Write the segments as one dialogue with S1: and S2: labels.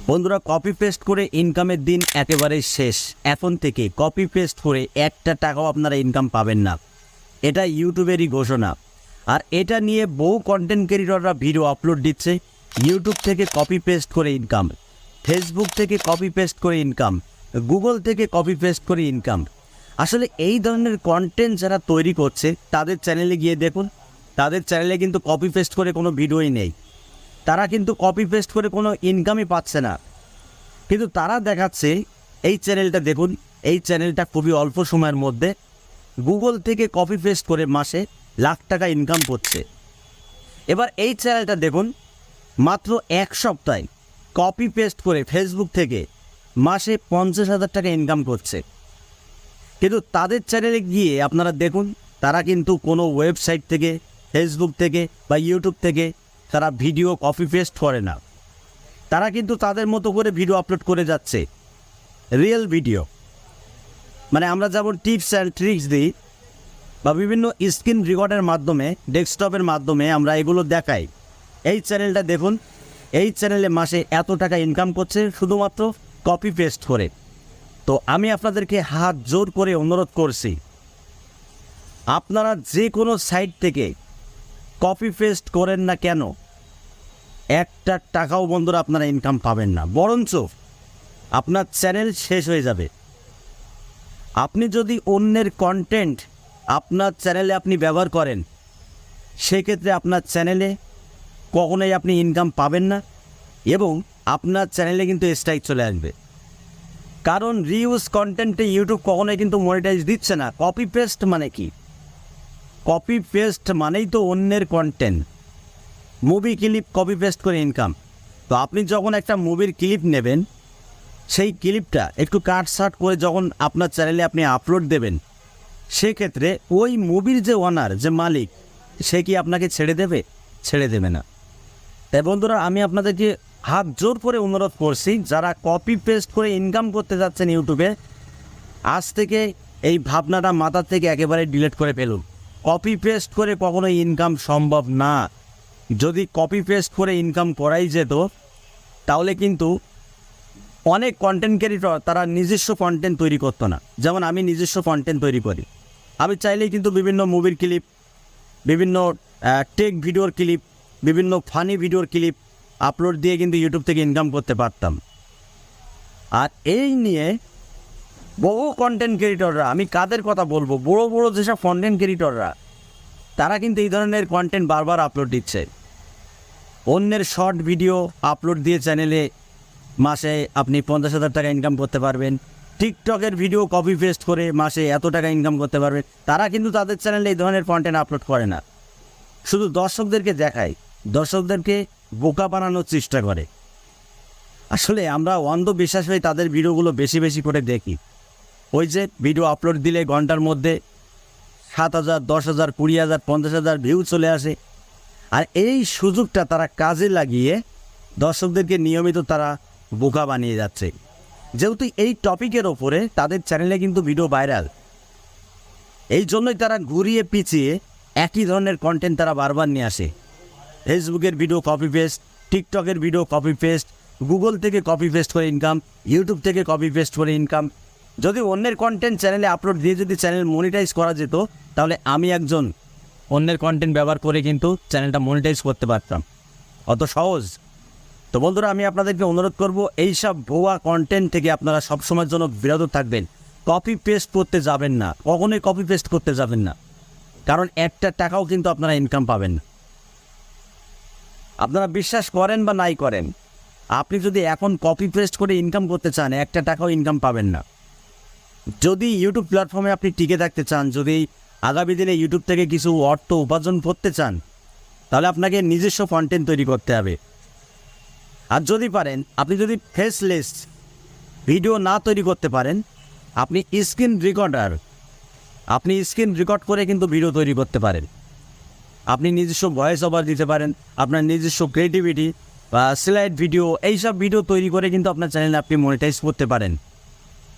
S1: বন্ধুরা, copy paste করে ইনকামের দিন একেবারেই শেষ। এখন থেকে কপি পেস্ট করে একটা টাকাও আপনারা ইনকাম পাবেন না, এটা ইউটিউবেরই ঘোষণা। আর এটা নিয়ে বহু কন্টেন্ট ক্রিয়েটররা ভিডিও আপলোড দিচ্ছে। ইউটিউব থেকে কপি পেস্ট করে ইনকাম, ফেসবুক থেকে কপি পেস্ট করে ইনকাম, গুগল থেকে কপি পেস্ট করে ইনকাম। আসলে এই ধরনের কন্টেন্ট যারা তৈরি করছে তাদের চ্যানেলে গিয়ে দেখুন, তাদের চ্যানেলে কিন্তু কপি পেস্ট করে কোনো ভিডিওই নেই, তারা কিন্তু কপি পেস্ট করে কোনো ইনকামই পাচ্ছে না। কিন্তু তারা দেখাচ্ছে, এই চ্যানেলটা দেখুন, এই চ্যানেলটা খুবই অল্প সময়ের মধ্যে গুগল থেকে কপি পেস্ট করে মাসে লাখ টাকা ইনকাম করছে। এবার এই চ্যানেলটা দেখুন, মাত্র এক সপ্তাহে কপি পেস্ট করে ফেসবুক থেকে মাসে 50,000 টাকা ইনকাম করছে। কিন্তু তাদের চ্যানেলে গিয়ে আপনারা দেখুন, তারা কিন্তু কোনো ওয়েবসাইট থেকে, ফেসবুক থেকে বা ইউটিউব থেকে তারা ভিডিও কপি পেস্ট করে না। তারা কিন্তু তাদের মতো করে ভিডিও আপলোড করে যাচ্ছে, রিয়েল ভিডিও। মানে আমরা যেমন টিপস অ্যান্ড ট্রিক্স দিই বা বিভিন্ন স্ক্রিন রেকর্ডের মাধ্যমে, ডেস্কটপের মাধ্যমে আমরা এগুলো দেখাই। এই চ্যানেলটা দেখুন, এই চ্যানেলে মাসে এত টাকা ইনকাম করছে শুধুমাত্র কপি পেস্ট করে। তো আমি আপনাদেরকে হাত জোর করে অনুরোধ করছি, আপনারা যে কোনো সাইট থেকে কপি পেস্ট করেন না কেন, একটা টাকাও বন্ধুরা আপনারা ইনকাম পাবেন না, বরঞ্চ আপনার চ্যানেল শেষ হয়ে যাবে। আপনি যদি অন্যের কন্টেন্ট আপনার চ্যানেলে আপনি ব্যবহার করেন, সেক্ষেত্রে আপনার চ্যানেলে কখনোই আপনি ইনকাম পাবেন না এবং আপনার চ্যানেলে কিন্তু স্ট্রাইক চলে আসবে। কারণ রিউজ কন্টেন্টে ইউটিউব কখনোই কিন্তু মনিটাইজ দিচ্ছে না। কপি পেস্ট মানে কি? কপি পেস্ট মানেই তো অন্যের content, movie clip copy paste করে ইনকাম। তো আপনি যখন একটা মুভির ক্লিপ নেবেন, সেই ক্লিপটা একটু কাটসাট করে যখন আপনার চ্যানেলে আপনি আপলোড দেবেন, সেক্ষেত্রে ওই মুভির যে ওনার, যে মালিক, সে কি আপনাকে ছেড়ে দেবে? ছেড়ে দেবে না। তাই বন্ধুরা, আমি আপনাদেরকে হাত জোর করে অনুরোধ করছি, যারা কপি পেস্ট করে ইনকাম করতে যাচ্ছেন ইউটিউবে, আজ থেকে এই ভাবনাটা মাথা থেকে একেবারে ডিলিট করে ফেলুন। কপি পেস্ট করে কখনোই ইনকাম সম্ভব না। যদি কপি পেস্ট করে ইনকাম করাই যেত, তাহলে কিন্তু অনেক কন্টেন্ট ক্রিয়েটর তারা নিজস্ব কন্টেন্ট তৈরি করতো না। যেমন আমি নিজস্ব কন্টেন্ট তৈরি করি, আমি চাইলেই কিন্তু বিভিন্ন মুভির ক্লিপ, বিভিন্ন টেক ভিডিওর ক্লিপ, বিভিন্ন ফানি ভিডিওর ক্লিপ আপলোড দিয়ে কিন্তু ইউটিউব থেকে ইনকাম করতে পারতাম। আর এই নিয়ে বহু কন্টেন্ট ক্রিয়েটররা, আমি কাদের কথা বলবো, বড় বড় যেসব কন্টেন্ট ক্রিয়েটররা, তারা কিন্তু এই ধরনের কন্টেন্ট বারবার আপলোড দিচ্ছে। অন্যের শর্ট ভিডিও আপলোড দিয়ে চ্যানেলে মাসে আপনি 50,000 টাকা ইনকাম করতে পারবেন। টিকটকের ভিডিও কপি পেস্ট করে মাসে এত টাকা ইনকাম করতে পারবেন। তারা কিন্তু তাদের চ্যানেলে এই ধরনের কন্টেন্ট আপলোড করে না, শুধু দর্শকদেরকে দেখায়, দর্শকদেরকে বোকা বানানোর চেষ্টা করে। আসলে আমরা অন্ধবিশ্বাস হয়ে তাদের ভিডিওগুলো বেশি বেশি করে দেখি। ওই যে ভিডিও আপলোড দিলে ঘন্টার মধ্যে 7,000, 10,000, 20,000, 50,000 ভিউ চলে আসে। আর এই সুযোগটা তারা কাজে লাগিয়ে দর্শকদেরকে নিয়মিত তারা বোকা বানিয়ে যাচ্ছে। যেহেতু এই টপিকের ওপরে তাদের চ্যানেলে কিন্তু ভিডিও ভাইরাল, এই জন্যই তারা ঘুরিয়ে পিছিয়ে একই ধরনের কন্টেন্ট তারা বারবার নিয়ে আসে। ফেসবুকের ভিডিও কপি পেস্ট, টিকটকের ভিডিও কপি পেস্ট, গুগল থেকে কপি পেস্ট করে ইনকাম, ইউটিউব থেকে কপি পেস্ট করে ইনকাম। যদি অন্যের কন্টেন্ট চ্যানেলে আপলোড দিয়ে যদি চ্যানেল মনিটাইজ করা যেত, তাহলে আমি একজন অন্যের কন্টেন্ট ব্যবহার করে কিন্তু চ্যানেলটা মনিটাইজ করতে পারতাম। অত সহজ। তো বন্ধুরা, আমি আপনাদেরকে অনুরোধ করব, এইসব ভুয়া কন্টেন্ট থেকে আপনারা সবসময়ের জন্য বিরত থাকবেন। কপি পেস্ট করতে যাবেন না, কখনোই কপি পেস্ট করতে যাবেন না, কারণ একটা টাকাও কিন্তু আপনারা ইনকাম পাবেন না। আপনারা বিশ্বাস করেন বা নাই করেন, আপনি যদি এখন কপি পেস্ট করে ইনকাম করতে চান, একটা টাকাও ইনকাম পাবেন না। যদি ইউটিউব প্ল্যাটফর্মে আপনি টিকে থাকতে চান, যদি আগামী দিনে ইউটিউব থেকে কিছু অর্থ উপার্জন করতে চান, তাহলে আপনাকে নিজস্ব কন্টেন্ট তৈরি করতে হবে। আর যদি পারেন, আপনি যদি ফেসলেস ভিডিও না তৈরি করতে পারেন, আপনি স্ক্রিন রেকর্ড করে কিন্তু ভিডিও তৈরি করতে পারেন। আপনি নিজস্ব ভয়েস ওভার দিতে পারেন, আপনার নিজস্ব ক্রিয়েটিভিটি বা স্লাইড ভিডিও, এইসব ভিডিও তৈরি করে কিন্তু আপনার চ্যানেলে আপনি মনিটাইজ করতে পারেন।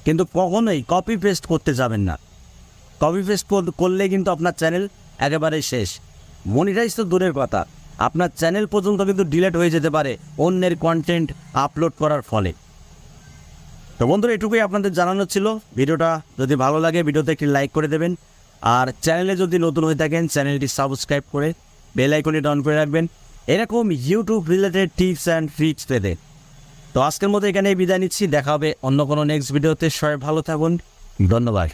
S1: কিন্তু কখনোই কপি পেস্ট করতে যাবেন না। কপি পেস্ট করলে কিন্তু আপনার চ্যানেল একেবারে শেষ। মনিটাইজ তো দূরের কথা, আপনার চ্যানেল পর্যন্ত কিন্তু ডিলিট হয়ে যেতে পারে অন্যের কন্টেন্ট আপলোড করার ফলে। তো বন্ধুরা, এটুকুই আপনাদের জানানো ছিল। ভিডিওটা যদি ভালো লাগে ভিডিওতে একটি লাইক করে দেবেন, আর চ্যানেলে যদি নতুন হয়ে থাকেন চ্যানেলটি সাবস্ক্রাইব করে বেল আইকনটি অন করে রাখবেন এরকম YouTube related tips and tricks পেতে। তো আজকের মতো এখানেই বিদায় নিচ্ছি, দেখা হবে অন্য কোনো নেক্সট ভিডিওতে। সবাই ভালো থাকুন, ধন্যবাদ।